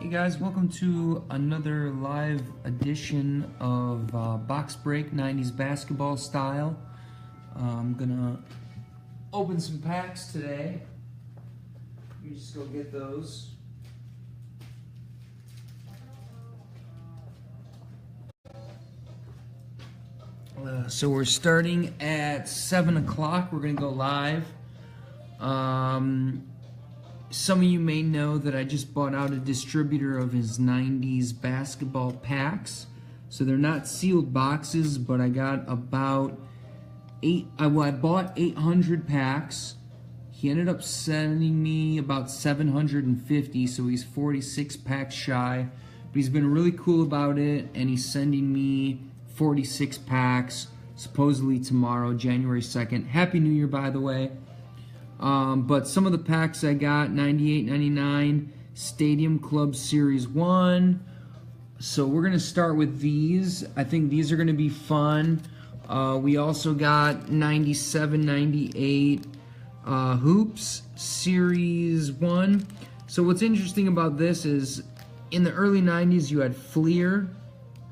Hey guys, welcome to another live edition of Box Break 90s basketball style. I'm gonna open some packs today. Let me just go get those. So we're starting at 7 o'clock. We're gonna go live. Some of you may know that I just bought out a distributor of his 90s basketball packs. So they're not sealed boxes, but I got about I bought 800 packs. He ended up sending me about 750, so he's 46 packs shy. But he's been really cool about it, and he's sending me 46 packs, supposedly tomorrow, January 2nd. Happy New Year, by the way. But some of the packs I got, 98, 99, Stadium Club Series 1. So we're going to start with these. I think these are going to be fun. We also got 97, 98 Hoops Series 1. So what's interesting about this is in the early 90s you had Fleer,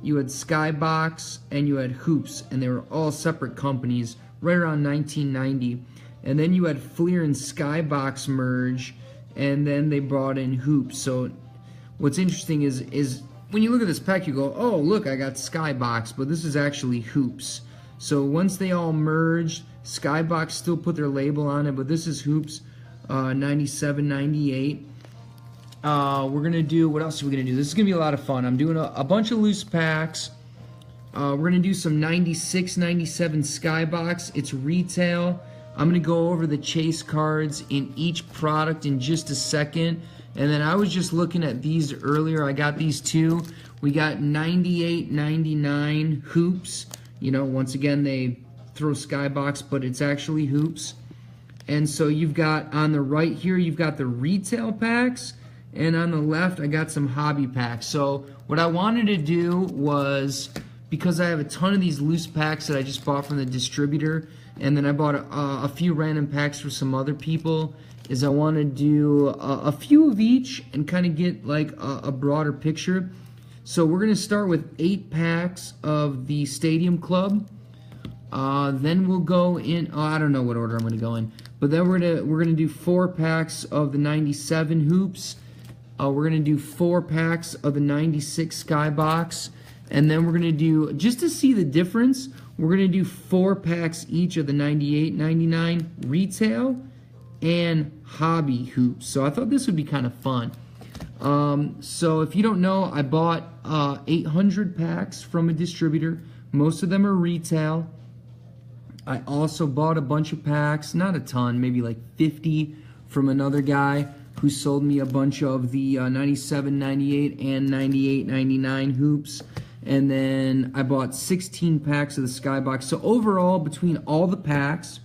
you had Skybox, and you had Hoops, and they were all separate companies right around 1990. And then you had Fleer and Skybox merge, and then they brought in Hoops. So what's interesting is when you look at this pack, you go, oh, look, I got Skybox, but this is actually Hoops. So once they all merged, Skybox still put their label on it, but this is Hoops 97, 98. We're going to do, what else are we going to do? This is going to be a lot of fun. I'm doing a bunch of loose packs. We're going to do some 96, 97 Skybox. It's retail. I'm going to go over the chase cards in each product in just a second. And then I was just looking at these earlier. I got these two. We got 98, 99 Hoops. You know, once again, they throw Skybox, but it's actually Hoops. And so you've got, on the right here, you've got the retail packs. And on the left, I got some hobby packs. So what I wanted to do was, because I have a ton of these loose packs that I just bought from the distributor, and then I bought a few random packs for some other people, is I want to do a few of each and kind of get like a broader picture. So we're going to start with 8 packs of the Stadium Club. Then we'll go in, I don't know what order I'm going to go in, but then we're going to do 4 packs of the 97 Hoops. We're going to do 4 packs of the 96 Skybox. And then we're going to do, just to see the difference, we're going to do 4 packs each of the 98, 99 retail and hobby Hoops. So I thought this would be kind of fun. So if you don't know, I bought 800 packs from a distributor. Most of them are retail. I also bought a bunch of packs, not a ton, maybe like 50 from another guy who sold me a bunch of the 97, 98, and 98, 99 Hoops. And then I bought 16 packs of the Skybox. So overall, between all the packs,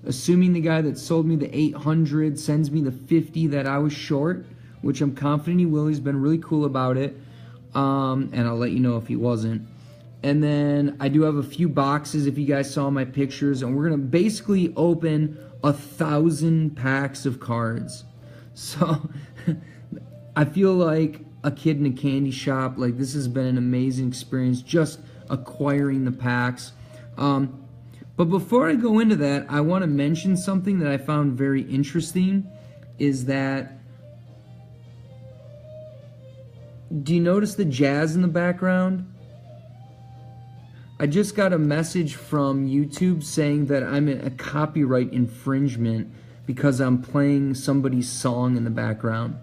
assuming the guy that sold me the 800 sends me the 50 that I was short, which I'm confident he will, he's been really cool about it, and I'll let you know if he wasn't. And then I do have a few boxes if you guys saw my pictures, and we're going to basically open 1,000 packs of cards. So I feel like a kid in a candy shop. Like, this has been an amazing experience just acquiring the packs. But before I go into that, I want to mention something that I found very interesting, is that, do you notice the jazz in the background? I just got a message from YouTube saying that I'm in a copyright infringement because I'm playing somebody's song in the background.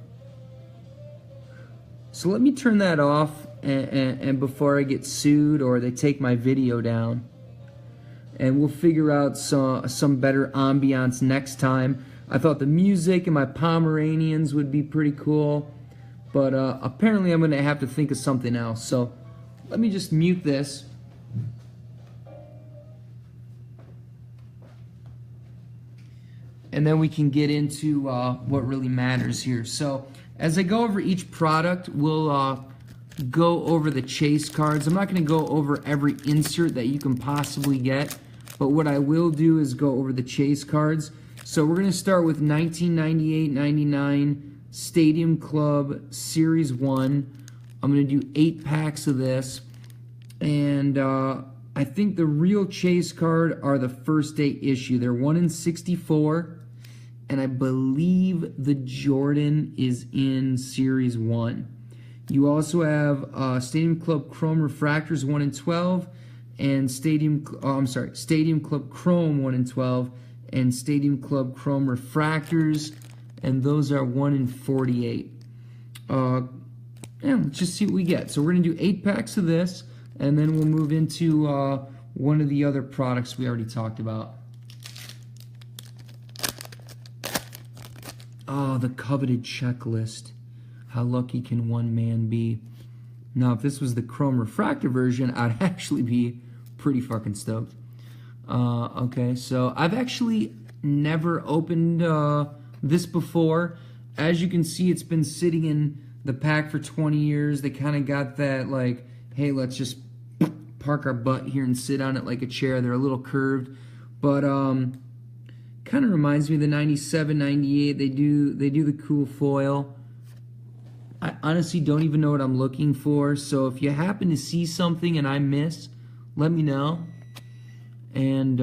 So let me turn that off and before I get sued or they take my video down. And we'll figure out some better ambiance next time. I thought the music and my Pomeranians would be pretty cool. But apparently I'm going to have to think of something else. So let me just mute this. And then we can get into what really matters here. So as I go over each product, we'll go over the chase cards. I'm not going to go over every insert that you can possibly get, but what I will do is go over the chase cards. So we're going to start with 1998, 99 Stadium Club Series 1. I'm going to do 8 packs of this. And I think the real chase card are the first day issue. They're 1 in 64. And I believe the Jordan is in Series 1. You also have Stadium Club Chrome Refractors 1 in 12. And Stadium Club Chrome 1 in 12. And Stadium Club Chrome Refractors. And those are 1 in 48. Let's just see what we get. So we're going to do 8 packs of this, and then we'll move into one of the other products we already talked about. Oh, the coveted checklist. How lucky can one man be? Now, if this was the Chrome Refractor version, I'd actually be pretty fucking stoked. Okay, so I've actually never opened this before. As you can see, it's been sitting in the pack for 20 years. They kind of got that, like, hey, let's just park our butt here and sit on it like a chair. They're a little curved, but kind of reminds me of the 97, 98. They do the cool foil. I honestly don't even know what I'm looking for, so if you happen to see something and I miss, let me know. And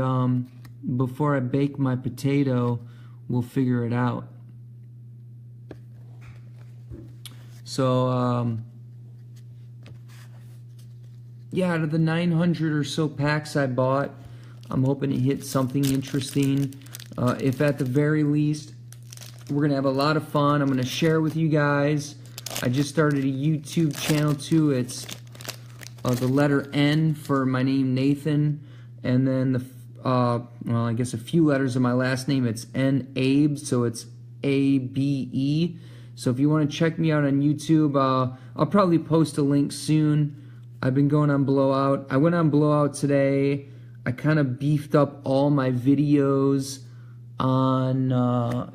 before I bake my potato, we'll figure it out. So, yeah, out of the 900 or so packs I bought, I'm hoping to hit something interesting. If at the very least, we're going to have a lot of fun. I'm going to share with you guys. I just started a YouTube channel too. It's the letter N for my name, Nathan, and then the well, I guess a few letters of my last name. It's N-Abe, so it's A-B-E. So if you want to check me out on YouTube, I'll probably post a link soon. I've been going on Blowout. I went on Blowout today. I kind of beefed up all my videos on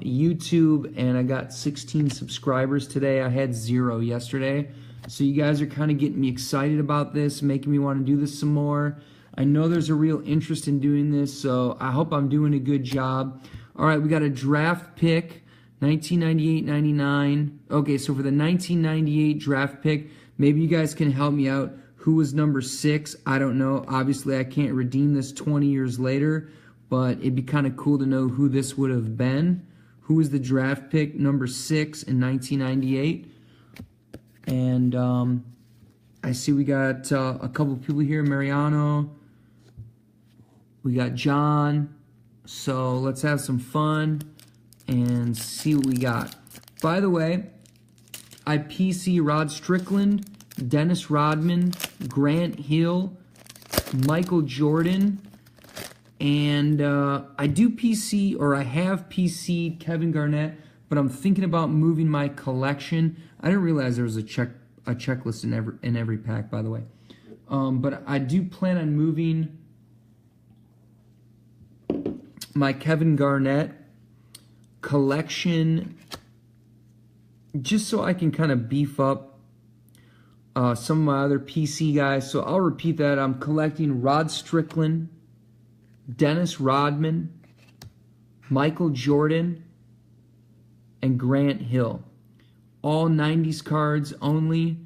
YouTube, and I got 16 subscribers today. I had 0 yesterday. So you guys are kind of getting me excited about this, making me want to do this some more. I know there's a real interest in doing this, so I hope I'm doing a good job. All right, we got a draft pick. 1998-99. Okay, so for the 1998 draft pick, maybe you guys can help me out. Who was number 6? I don't know. Obviously, I can't redeem this 20 years later, but it'd be kind of cool to know who this would have been. Who was the draft pick number 6 in 1998? And I see we got a couple people here. Mariano. We got John. So let's have some fun and see what we got. By the way, I PC Rod Strickland, Dennis Rodman, Grant Hill, Michael Jordan, and I do PC, or I have PC Kevin Garnett, but I'm thinking about moving my collection. I didn't realize there was a checklist in every pack, by the way. But I do plan on moving my Kevin Garnett collection just so I can kind of beef up some of my other PC guys. So I'll repeat that. I'm collecting Rod Strickland, Dennis Rodman, Michael Jordan, and Grant Hill. All 90s cards only.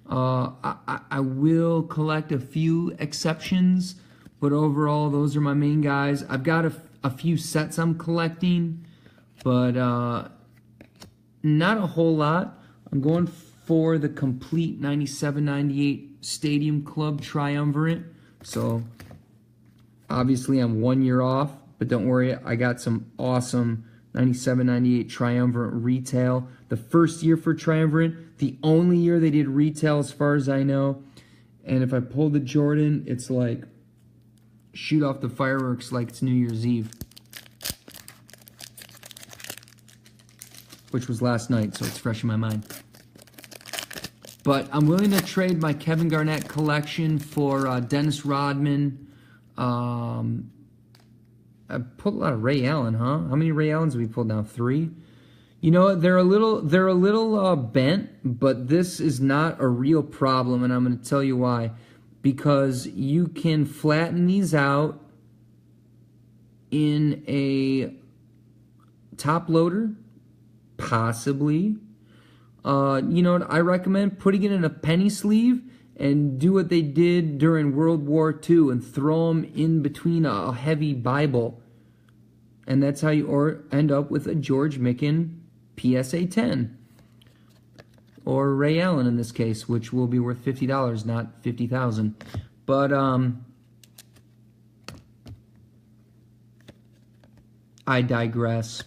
I will collect a few exceptions, but overall those are my main guys. I've got a few sets I'm collecting, but not a whole lot. I'm going for the complete 97-98 Stadium Club Triumvirate. So obviously I'm 1 year off, but don't worry, I got some awesome 97-98 Triumvirate retail. The first year for Triumvirate, the only year they did retail as far as I know. And if I pull the Jordan, it's like shoot off the fireworks like it's New Year's Eve. Which was last night, so it's fresh in my mind. But I'm willing to trade my Kevin Garnett collection for Dennis Rodman. I pulled a lot of Ray Allen, huh? How many Ray Allens have we pulled now? 3? You know, they're a little bent, but this is not a real problem, and I'm going to tell you why. Because you can flatten these out in a top loader, possibly. you know what I recommend? Putting it in a penny sleeve and do what they did during World War II and throw them in between a heavy Bible. And that's how you end up with a George Mikan PSA 10. Or Ray Allen in this case, which will be worth $50, not $50,000. But, I digress.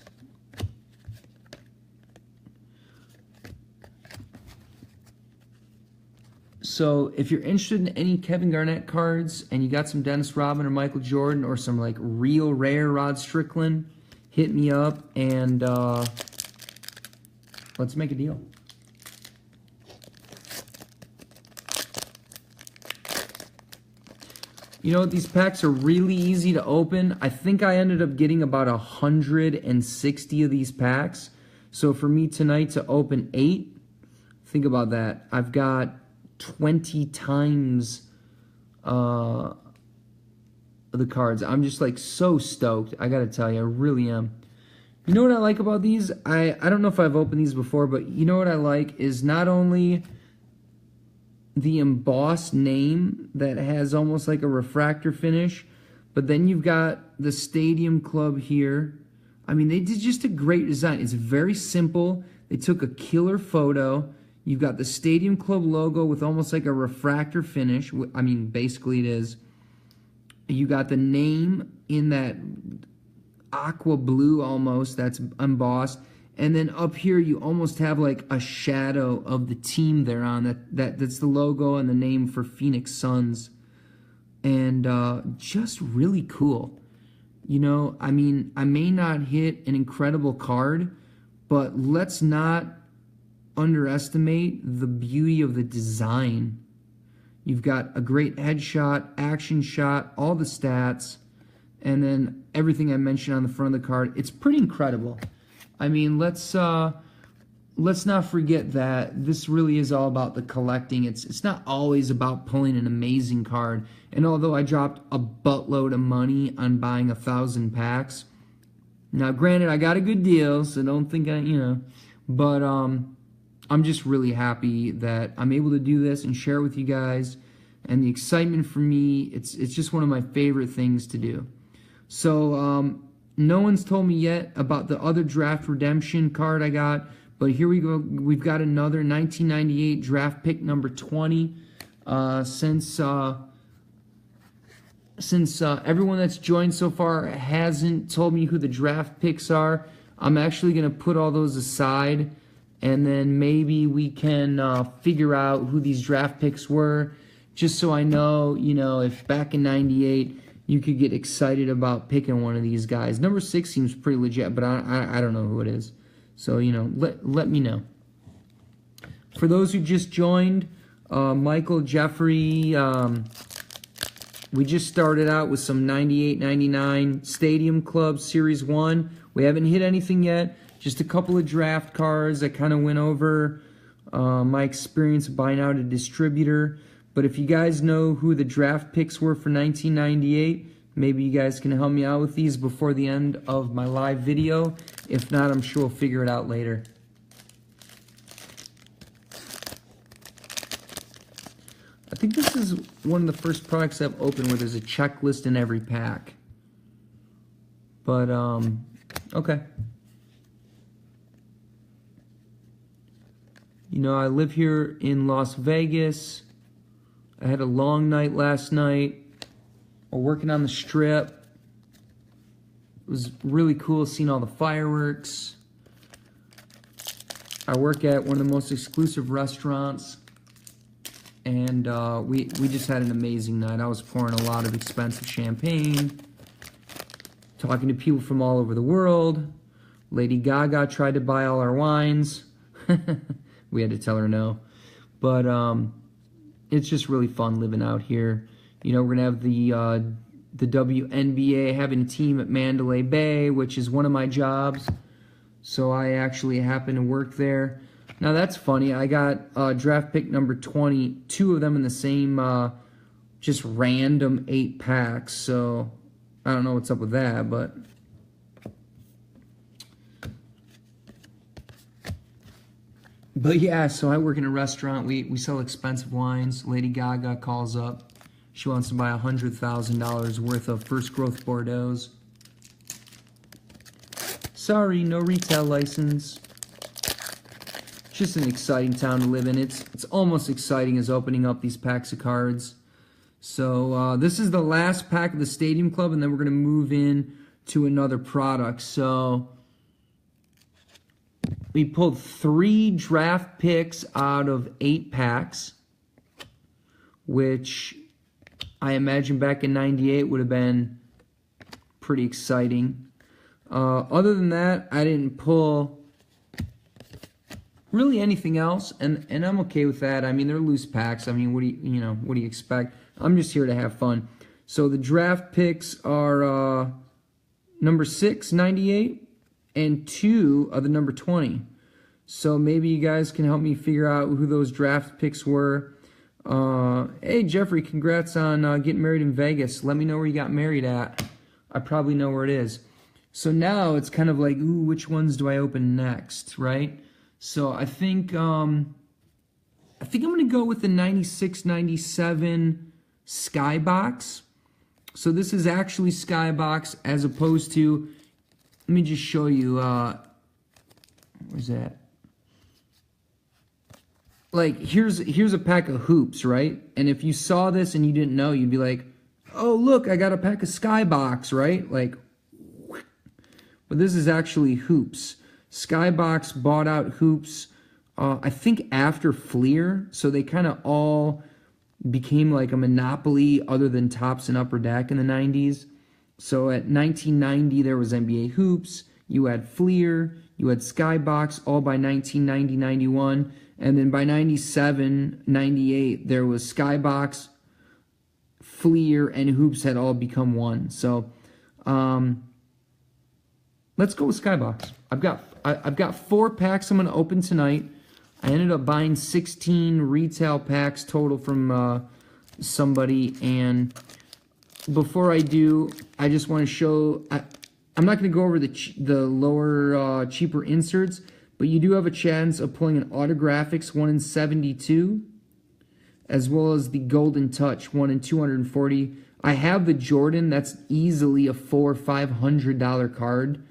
So if you're interested in any Kevin Garnett cards and you got some Dennis Rodman or Michael Jordan or some like real rare Rod Strickland, hit me up and let's make a deal. You know, these packs are really easy to open. I think I ended up getting about 160 of these packs. So for me tonight to open 8, think about that. I've got 20 times the cards. I'm just like so stoked. I gotta tell you, I really am. You know what I like about these? I don't know if I've opened these before, but you know what I like is not only the embossed name that has almost like a refractor finish, but then you've got the Stadium Club here. I mean, they did just a great design. It's very simple. They took a killer photo. You've got the Stadium Club logo with almost like a refractor finish. I mean, basically it is. You got the name in that aqua blue almost that's embossed. And then up here, you almost have like a shadow of the team they're on. That's the logo and the name for Phoenix Suns. And just really cool. You know, I mean, I may not hit an incredible card, but let's not underestimate the beauty of the design. You've got a great headshot, action shot, all the stats, and then everything I mentioned on the front of the card. It's pretty incredible. I mean, let's not forget that this really is all about the collecting. It's not always about pulling an amazing card. And although I dropped a buttload of money on buying 1,000 packs, now granted I got a good deal, so don't think but I'm just really happy that I'm able to do this and share it with you guys. And the excitement for me, it's just one of my favorite things to do. So no one's told me yet about the other draft redemption card I got, but here we go. We've got another 1998 draft pick number 20. Since everyone that's joined so far hasn't told me who the draft picks are, I'm actually going to put all those aside, and then maybe we can figure out who these draft picks were, just so I know, if back in 98 you could get excited about picking one of these guys. Number 6 seems pretty legit, but I don't know who it is. So, let me know. For those who just joined, Michael, Jeffrey, we just started out with some 98-99 Stadium Club Series 1. We haven't hit anything yet. Just a couple of draft cards. I kind of went over my experience buying out a distributor. But if you guys know who the draft picks were for 1998, maybe you guys can help me out with these before the end of my live video. If not, I'm sure we'll figure it out later. I think this is one of the first products I've opened where there's a checklist in every pack. But, okay. I live here in Las Vegas. I had a long night last night. We're working on the Strip. It was really cool seeing all the fireworks. I work at one of the most exclusive restaurants, and we just had an amazing night. I was pouring a lot of expensive champagne, talking to people from all over the world. Lady Gaga tried to buy all our wines. We had to tell her no. But it's just really fun living out here. We're going to have the WNBA having a team at Mandalay Bay, which is one of my jobs. So I actually happen to work there. Now that's funny. I got draft pick number 20, 2 of them in the same just random 8 packs. So I don't know what's up with that, but But yeah, so I work in a restaurant. We sell expensive wines. Lady Gaga calls up. She wants to buy $100,000 worth of first growth Bordeaux's. Sorry, no retail license. Just an exciting town to live in. It's almost exciting as opening up these packs of cards. So this is the last pack of the Stadium Club, and then we're going to move in to another product. So we pulled 3 draft picks out of 8 packs, which I imagine back in '98 would have been pretty exciting. Other than that, I didn't pull really anything else, and I'm okay with that. I mean, they're loose packs. I mean, what do you expect? I'm just here to have fun. So the draft picks are number 6, 98, and 2 of the number 20. So maybe you guys can help me figure out who those draft picks were. Hey, Jeffrey, congrats on getting married in Vegas. Let me know where you got married at. I probably know where it is. So now it's kind of like, ooh, which ones do I open next, right? So I think I'm going to go with the 96, 97 Skybox. So this is actually Skybox as opposed to, let me just show you, where's that? Like, here's a pack of hoops, right? And if you saw this and you didn't know, you'd be like, oh, look, I got a pack of Skybox, right? Like, but this is actually hoops. Skybox bought out hoops, I think after Fleer, so they kind of all became like a monopoly other than Topps and Upper Deck in the 90s. So at 1990, there was NBA hoops, you had Fleer, you had Skybox, all by 1990, 91. And then by 97, 98, there was Skybox, Fleer, and hoops had all become one. So let's go with Skybox. I've got 4 packs I'm going to open tonight. I ended up buying 16 retail packs total from somebody. And before I do, I just want to show, I'm not going to go over the lower, cheaper inserts, but you do have a chance of pulling an Autographics 1 in 72, as well as the Golden Touch 1 in 240. I have the Jordan. That's easily a $400 or $500 card.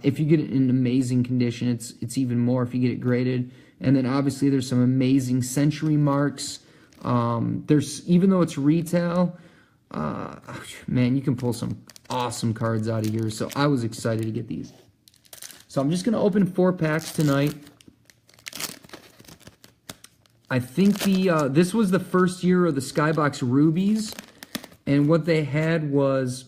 If you get it in amazing condition, it's even more if you get it graded. And then obviously there's some amazing Century marks. There's, even though it's retail, man, you can pull some awesome cards out of here. So I was excited to get these. So I'm just going to open 4 packs tonight. I think this was the first year of the Skybox Rubies. And what they had was,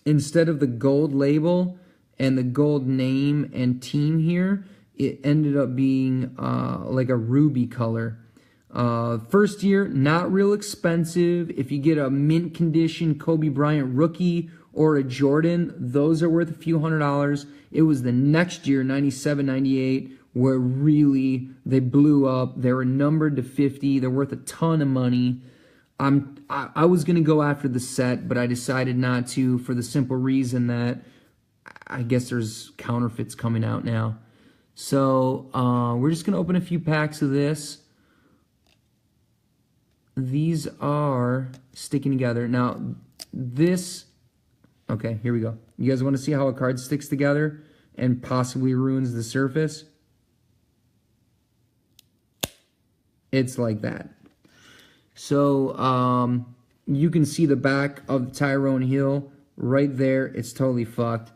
instead of the gold label and the gold name and team here, it ended up being like a ruby color. First year, not real expensive. If you get a mint condition Kobe Bryant rookie or a Jordan, those are worth a few $100s. It was the next year, 97, 98, where really they blew up. They were numbered to 50. They're worth a ton of money. I was going to go after the set, but I decided not to for the simple reason that I guess there's counterfeits coming out now. So we're just going to open a few packs of this. These are sticking together. Now, this... Okay, here we go. You guys want to see how a card sticks together and possibly ruins the surface? It's like that. So, you can see the back of the Tyrone Hill right there. It's totally fucked.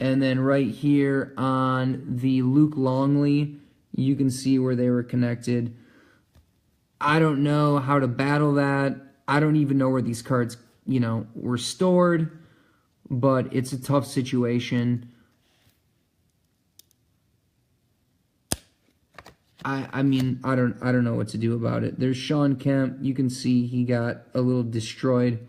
And then right here on the Luke Longley, you can see where they were connected. I don't know how to battle that. I don't even know where these cards, were stored. But it's a tough situation. I mean, I don't know what to do about it. There's Sean Kemp. You can see he got a little destroyed.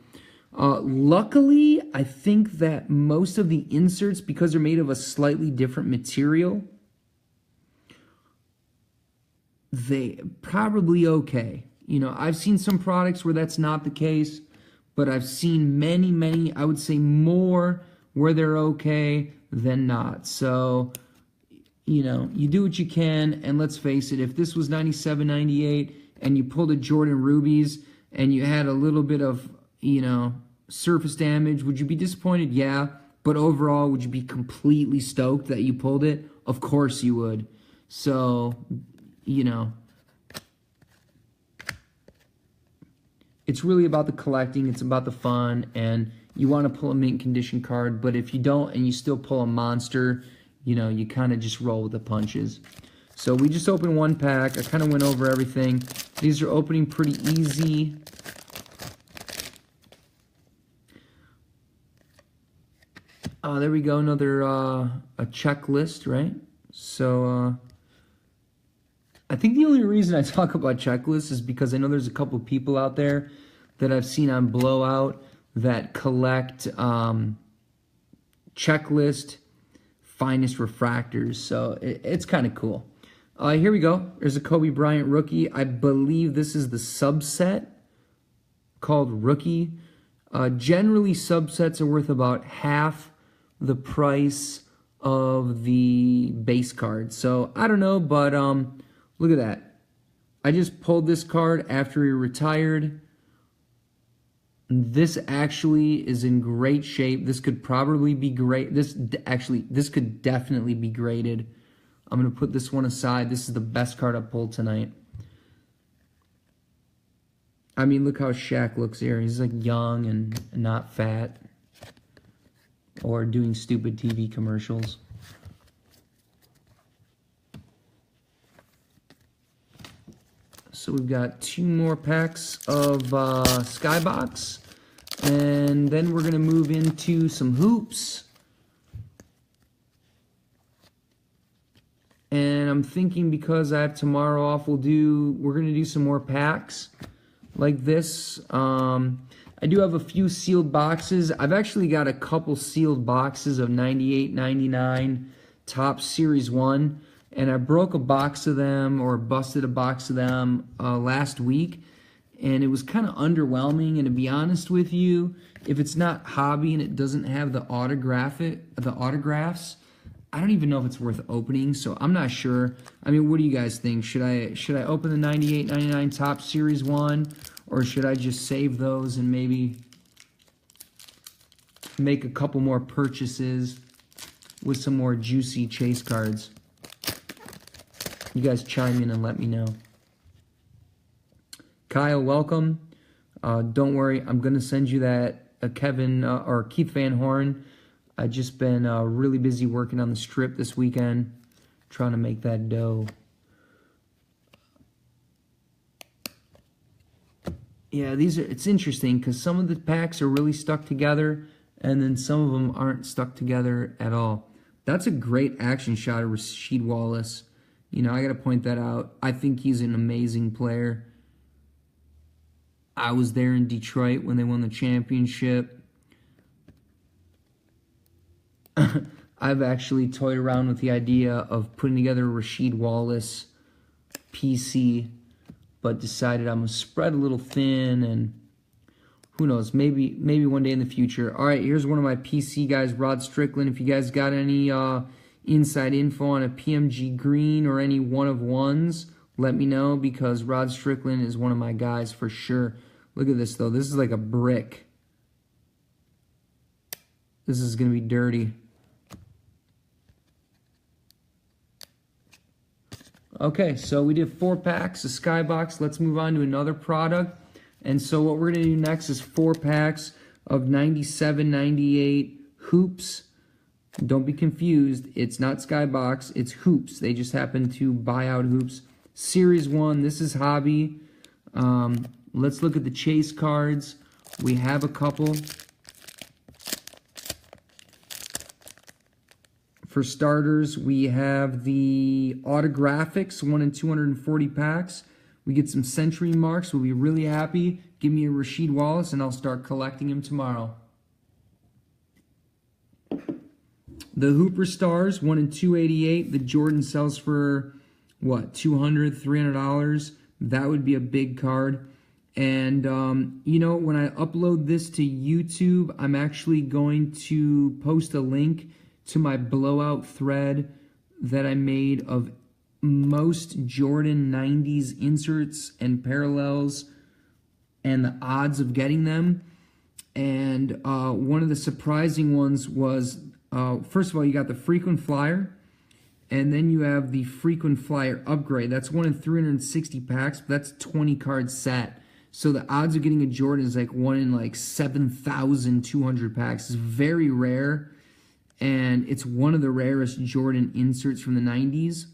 Luckily, I think that most of the inserts, because they're made of a slightly different material, they probably okay. I've seen some products where that's not the case. But I've seen many, I would say more, where they're okay than not. So, you know, you do what you can, and let's face it, if this was 97, 98, and you pulled a Jordan Rubies, and you had a little bit of, you know, surface damage, would you be disappointed? Yeah. But overall, would you be completely stoked that you pulled it? Of course you would. So, you know, it's really about the collecting, it's about the fun, and you want to pull a mint condition card, but if you don't and you still pull a monster, you know, you kind of just roll with the punches. So we just opened one pack. I kind of went over everything. These are opening pretty easy. There we go, another a checklist, right? So I think the only reason I talk about checklists is because I know there's a couple people out there that I've seen on Blowout that collect checklist finest refractors. So it's kind of cool. Here we go. There's a Kobe Bryant rookie. I believe this is the subset called rookie. Generally, subsets are worth about half the price of the base card. So I don't know, but look at that. I just pulled this card after he retired. This actually is in great shape. This could probably be great. This could definitely be graded. I'm going to put this one aside. This is the best card I pulled tonight. I mean, look how Shaq looks here. He's like young and not fat or doing stupid TV commercials. So we've got 2 more packs of Skybox, and then we're going to move into some hoops. And I'm thinking because I have tomorrow off, we're going to do some more packs like this. I do have a few sealed boxes. I've actually got a couple sealed boxes of 98, 99 Topps Series 1. And I broke a box of them, or busted a box of them last week, and it was kind of underwhelming. And to be honest with you, if it's not hobby and it doesn't have the autographs, I don't even know if it's worth opening. So I'm not sure. I mean, what do you guys think? Should I open the 98, 99 Topps Series 1, or should I just save those and maybe make a couple more purchases with some more juicy chase cards? You guys chime in and let me know. Kyle, welcome. Don't worry, I'm going to send you that Kevin or Keith Van Horn. I've just been really busy working on the strip this weekend, trying to make that dough. Yeah, it's interesting because some of the packs are really stuck together, and then some of them aren't stuck together at all. That's a great action shot of Rasheed Wallace. You know, I got to point that out. I think he's an amazing player. I was there in Detroit when they won the championship. I've actually toyed around with the idea of putting together a Rasheed Wallace PC, but decided I'm going to spread a little thin, and who knows, maybe one day in the future. All right, here's one of my PC guys, Rod Strickland. If you guys got any inside info on a PMG green or any one-of-ones, let me know, because Rod Strickland is one of my guys for sure. Look at this, though. This is like a brick. This is going to be dirty. Okay, so we did 4 packs of Skybox. Let's move on to another product. And so what we're going to do next is 4 packs of 97, 98 hoops. Don't be confused. It's not Skybox. It's hoops. They just happen to buy out hoops. Series 1. This is hobby. Let's look at the chase cards. We have a couple. For starters, we have the autographics, 1 in 240 packs. We get some century marks. We'll be really happy. Give me a Rasheed Wallace, and I'll start collecting him tomorrow. The Hooper Stars, 1 in 288. The Jordan sells for, what, $200, $300? That would be a big card. And, you know, when I upload this to YouTube, I'm actually going to post a link to my blowout thread that I made of most Jordan 90s inserts and parallels and the odds of getting them. And one of the surprising ones was, first of all, you got the frequent flyer, and then you have the frequent flyer upgrade. That's 1 in 360 packs, but that's 20 card set. So the odds of getting a Jordan is like 1 in like 7,200 packs. It's very rare, and it's one of the rarest Jordan inserts from the 90s.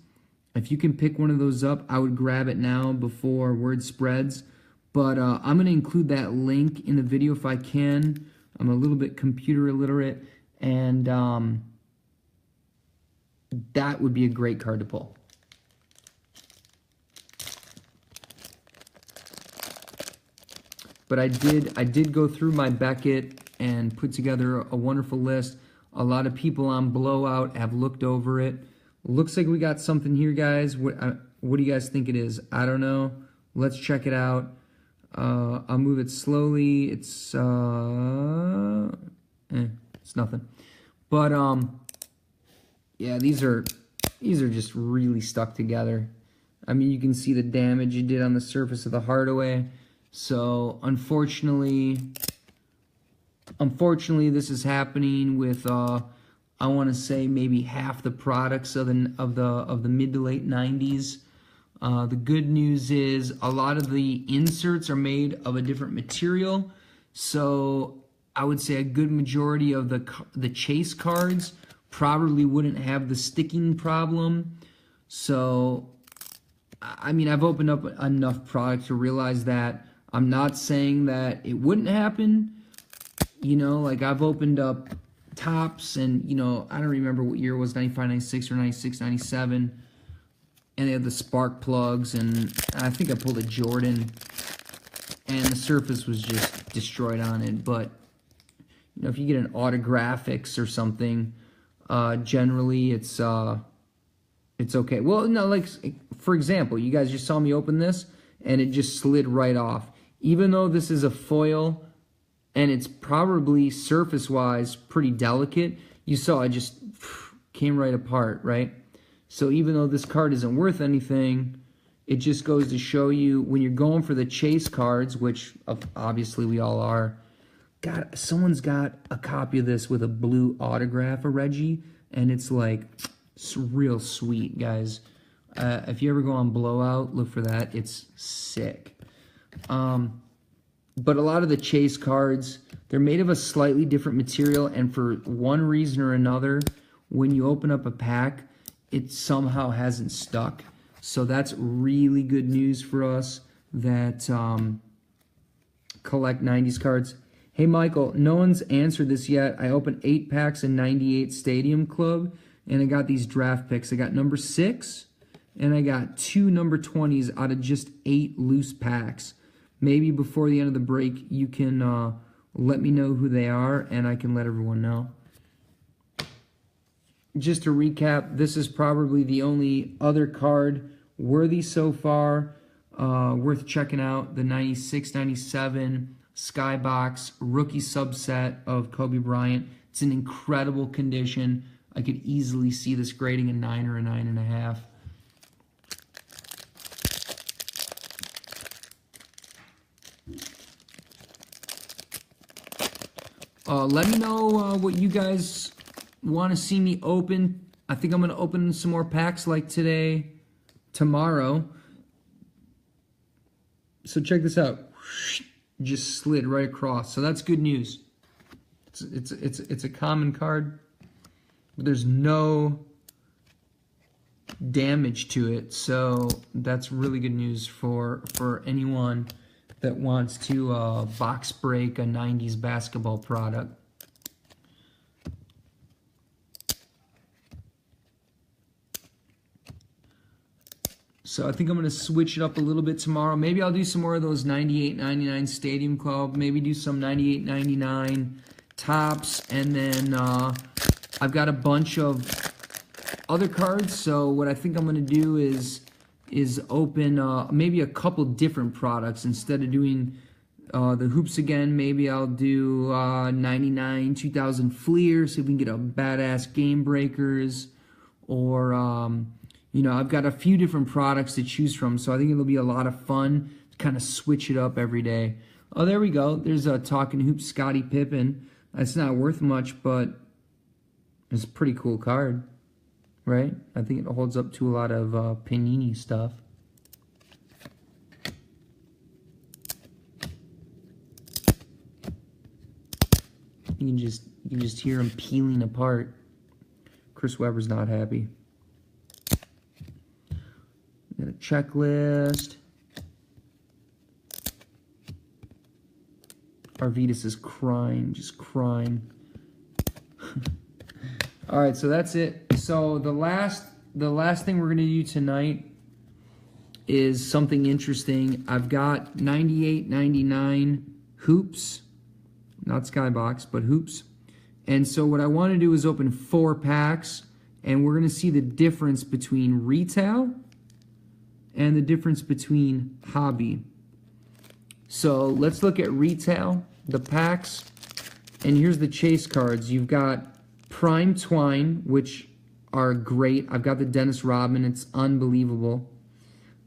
If you can pick one of those up, I would grab it now before word spreads. But I'm going to include that link in the video if I can. I'm a little bit computer illiterate, and that would be a great card to pull. But I did go through my Beckett and put together a wonderful list. A lot of people on Blowout have looked over it. Looks like we got something here, guys. What do you guys think it is? I don't know. Let's check it out. I'll move it slowly. It's nothing. But yeah, these are just really stuck together. I mean, you can see the damage it did on the surface of the Hardaway. So unfortunately, this is happening with I want to say maybe half the products of the mid to late 90s. The good news is a lot of the inserts are made of a different material, so I would say a good majority of the chase cards probably wouldn't have the sticking problem. So, I mean, I've opened up enough product to realize that. I'm not saying that it wouldn't happen. You know, like I've opened up tops and, you know, I don't remember what year it was, 95, 96, or 96, 97. And they had the spark plugs, and I think I pulled a Jordan, and the surface was just destroyed on it. But, you know, if you get an autographics or something, generally it's okay. Well, no, like, for example, you guys just saw me open this, and it just slid right off. Even though this is a foil, and it's probably surface-wise pretty delicate, you saw it just came right apart, right? So even though this card isn't worth anything, it just goes to show you when you're going for the chase cards, which obviously we all are. God, someone's got a copy of this with a blue autograph of Reggie, and it's like, it's real sweet, guys. If you ever go on Blowout, look for that. It's sick. But a lot of the chase cards, they're made of a slightly different material, and for one reason or another, when you open up a pack, it somehow hasn't stuck. So that's really good news for us that collect 90s cards. Hey, Michael, no one's answered this yet. I opened 8 packs in 98 Stadium Club, and I got these draft picks. I got number 6, and I got 2 number 20s out of just 8 loose packs. Maybe before the end of the break, you can let me know who they are, and I can let everyone know. Just to recap, this is probably the only other card worthy so far, worth checking out, the 96-97 Skybox rookie subset of Kobe Bryant. It's in incredible condition. I could easily see this grading a 9 or a 9.5. Let me know what you guys want to see me open. I think I'm going to open some more packs like today, tomorrow. So check this out. Just slid right across. So that's good news. It's a common card, but there's no damage to it. So that's really good news for anyone that wants to box break a 90s basketball product. So I think I'm going to switch it up a little bit tomorrow. Maybe I'll do some more of those 98-99 Stadium Club. Maybe do some 98-99 tops. And then I've got a bunch of other cards. So what I think I'm going to do is open maybe a couple different products. Instead of doing the hoops again, maybe I'll do 99 2000 Fleer, see if we can get a badass Game Breakers. or you know, I've got a few different products to choose from, so I think it'll be a lot of fun to kind of switch it up every day. Oh, there we go. There's a Talking Hoops Scottie Pippen. It's not worth much, but it's a pretty cool card, right? I think it holds up to a lot of Panini stuff. You can just hear him peeling apart. Chris Webber's not happy. Got a checklist. Arvidas is crying, just crying. All right, so that's it. So the last thing we're gonna do tonight is something interesting. I've got 98.99 hoops, not Skybox, but hoops. And so what I want to do is open 4 packs, and we're gonna see the difference between retail and the difference between hobby. So let's look at retail, the packs, and here's the chase cards. You've got Prime Twine, which are great. I've got the Dennis Rodman, it's unbelievable.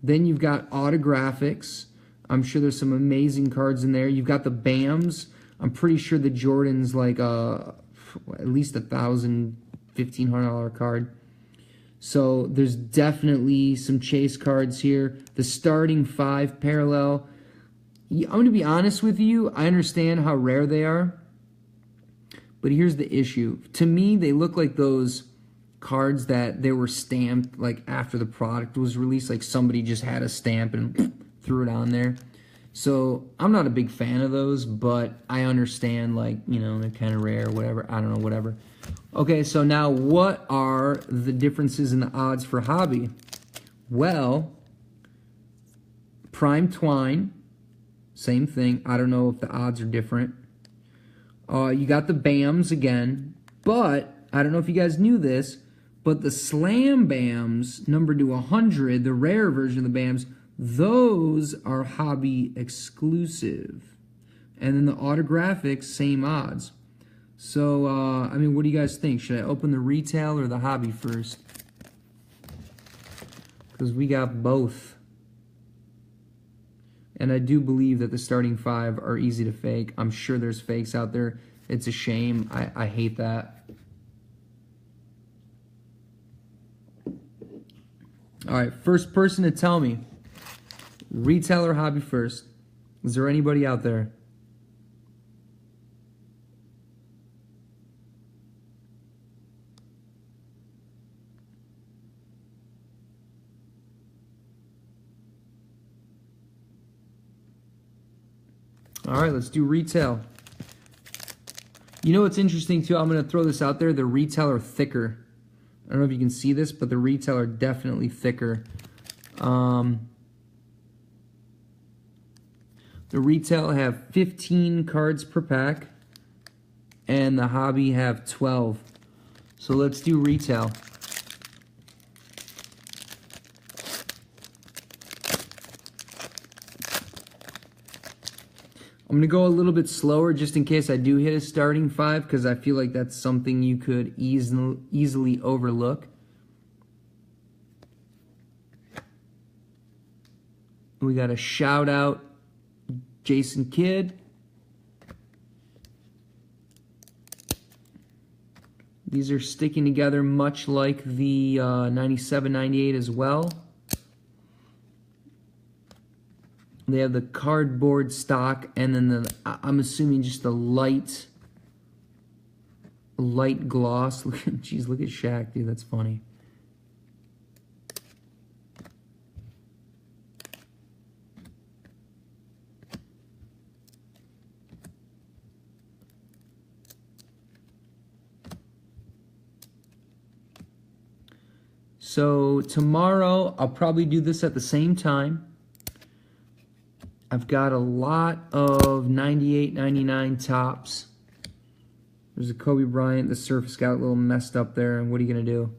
Then you've got Autographics. I'm sure there's some amazing cards in there. You've got the Bams. I'm pretty sure the Jordan's like at least $1,000, $1,500 card. So there's definitely some chase cards here. The starting 5 parallel. I'm going to be honest with you. I understand how rare they are. But here's the issue. To me, they look like those cards that they were stamped like after the product was released. Like somebody just had a stamp and threw it on there. So I'm not a big fan of those, but I understand, like, you know, they're kind of rare, whatever. I don't know, whatever. Okay, so now what are the differences in the odds for hobby? Well, Prime Twine, same thing. I don't know if the odds are different. You got the Bams again, but I don't know if you guys knew this, but the Slam Bams, numbered to 100, the rare version of the Bams, those are hobby exclusive. And then the Autographics, same odds. So, I mean, what do you guys think? Should I open the retail or the hobby first? Because we got both. And I do believe that the starting 5 are easy to fake. I'm sure there's fakes out there. It's a shame. I hate that. All right, first person to tell me, retail or hobby first. Is there anybody out there? All right, let's do retail. You know what's interesting too? I'm going to throw this out there. The retail are thicker. I don't know if you can see this, but the retail are definitely thicker. The retail have 15 cards per pack, and the hobby have 12. So let's do retail. I'm going to go a little bit slower just in case I do hit a starting 5, because I feel like that's something you could easily overlook. We got a shout out, Jason Kidd. These are sticking together much like the 97-98 as well. They have the cardboard stock, and then I'm assuming just the light gloss. Jeez, look at Shaq, dude. That's funny. So tomorrow, I'll probably do this at the same time. I've got a lot of 98, 99 tops. There's a Kobe Bryant. The surface got a little messed up there, and what are you going to do?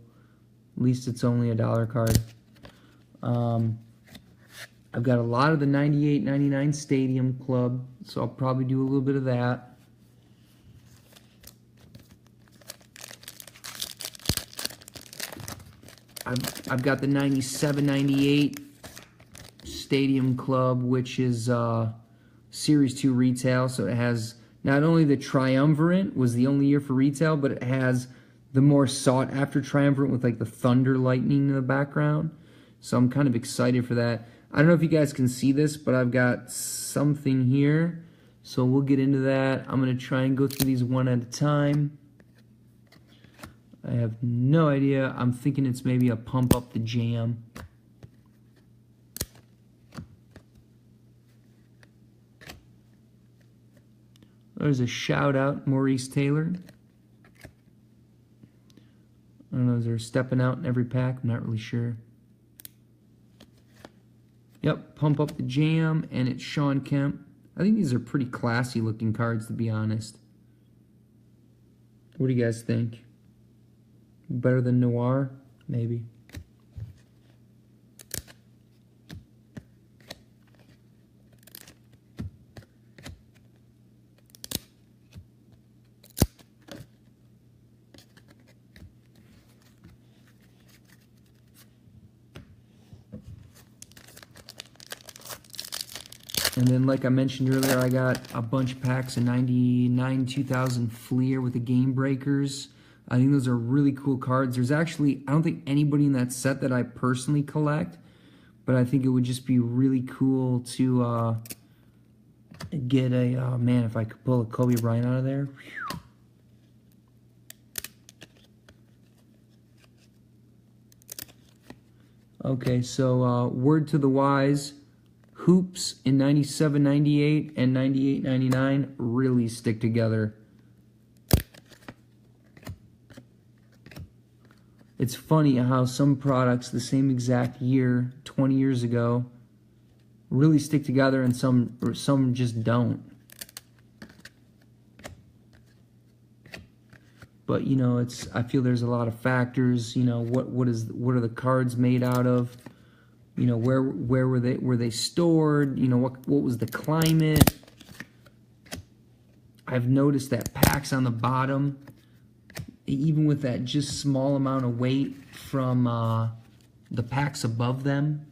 At least it's only a $1 card. I've got a lot of the 98, 99 Stadium Club, so I'll probably do a little bit of that. I've got the 97, 98 Stadium Club, which is Series 2 retail. So it has not only the Triumvirate was the only year for retail, but it has the more sought after Triumvirate with like the thunder lightning in the background. So I'm kind of excited for that. I don't know if you guys can see this, but I've got something here. So we'll get into that. I'm going to try and go through these one at a time. I have no idea. I'm thinking it's maybe a Pump Up the Jam. There's a shout out, Maurice Taylor. I don't know, is there stepping out in every pack? I'm not really sure. Yep, Pump Up the Jam, and it's Sean Kemp. I think these are pretty classy looking cards, to be honest. What do you guys think? Better than Noir? Maybe. And then, like I mentioned earlier, I got a bunch of packs of 99 2000 Fleer with the Game Breakers. I think those are really cool cards. There's actually, I don't think anybody in that set that I personally collect, but I think it would just be really cool to get a, man, if I could pull a Kobe Bryant out of there. Whew. Okay, so word to the wise. Hoops in 97, 98, and 98, 99 really stick together. It's funny how some products the same exact year, 20 years ago, really stick together and some just don't. But, you know, I feel there's a lot of factors, you know, what are the cards made out of? You know, where were they stored? You know, what was the climate? I've noticed that packs on the bottom, even with that just small amount of weight from the packs above them,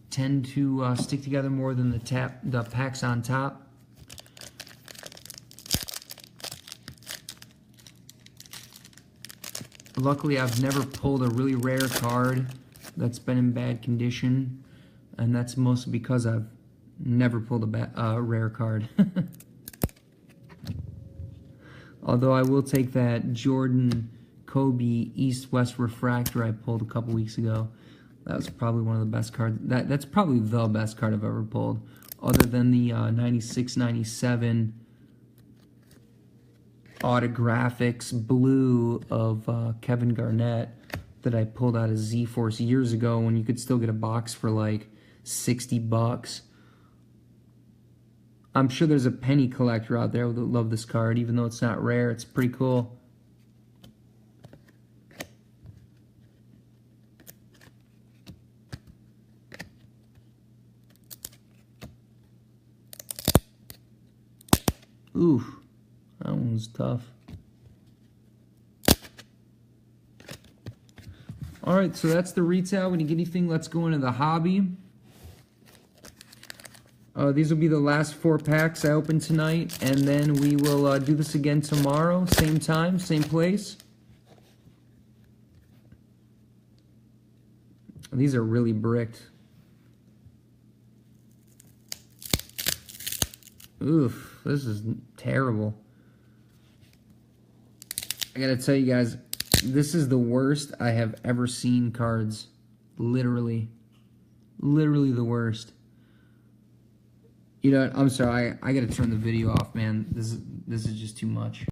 tend to stick together more than the packs on top. Luckily, I've never pulled a really rare card that's been in bad condition, and that's mostly because I've never pulled a rare card. Although I will take that Jordan Kobe East-West Refractor I pulled a couple weeks ago. That was probably one of the best cards. That's probably the best card I've ever pulled, other than the 96, 97 Autographics blue of Kevin Garnett that I pulled out of Z-Force years ago when you could still get a box for like 60 bucks. I'm sure there's a penny collector out there that would love this card, even though it's not rare. It's pretty cool. Oof, that one was tough. All right, so that's the retail. When you get anything, let's go into the hobby. These will be the last 4 packs I open tonight, and then we will do this again tomorrow, same time, same place. These are really bricked. Oof, this is terrible. I gotta tell you guys, this is the worst I have ever seen cards. Literally. Literally the worst. You know what? I'm sorry. I gotta turn the video off, man. This is just too much.